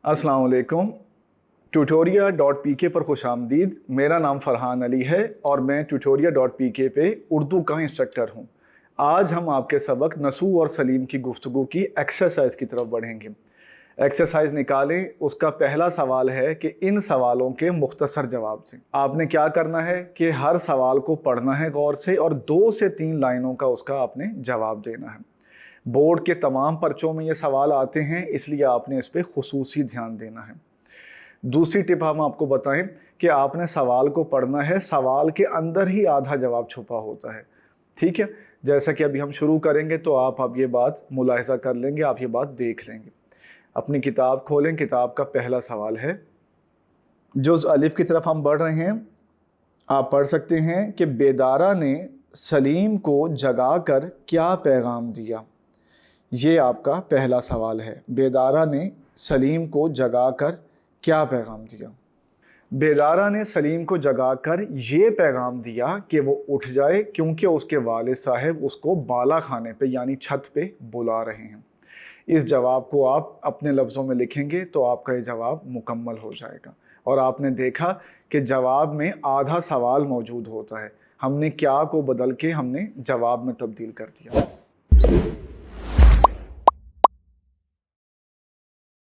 अस्सलाम वालेकुम। ट्यूटोरिया.pk पर खुश आमदीद। मेरा नाम फरहान अली है और मैं ट्यूटोरिया.pk पे उर्दू का इंस्ट्रक्टर हूँ। आज हम आपके सबक नसू और सलीम की गुफ्तगू की एक्सरसाइज की तरफ बढ़ेंगे। एक्सरसाइज निकालें। उसका पहला सवाल है कि इन सवालों के मुख्तसर जवाब दें। आपने क्या करना है कि हर सवाल को पढ़ना है गौर से और 2 से 3 लाइनों का उसका आपने जवाब देना है। बोर्ड के तमाम पर्चों में ये सवाल आते हैं, इसलिए आपने इस पर खुसूसी ध्यान देना है। दूसरी टिप हम आपको बताएं कि आपने सवाल को पढ़ना है, सवाल के अंदर ही आधा जवाब छुपा होता है। ठीक है, जैसा कि अभी हम शुरू करेंगे तो आप अब ये बात मुलाहिजा कर लेंगे, आप ये बात देख लेंगे। अपनी किताब खोलें। किताब का पहला सवाल है, जुज़ अलिफ की तरफ हम बढ़ रहे हैं। आप पढ़ सकते हैं कि बेदारा ने सलीम को जगाकर क्या पैगाम दिया। ये आपका पहला सवाल है। बेदारा ने सलीम को जगाकर क्या पैगाम दिया। बेदारा ने सलीम को जगाकर ये पैगाम दिया कि वो उठ जाए क्योंकि उसके वालिद साहब उसको बाला खाने पे यानी छत पे बुला रहे हैं। इस जवाब को आप अपने लफ्ज़ों में लिखेंगे तो आपका ये जवाब मुकम्मल हो जाएगा। और आपने देखा कि जवाब में आधा सवाल मौजूद होता है, हमने क्या को बदल के हमने जवाब में तब्दील कर दिया।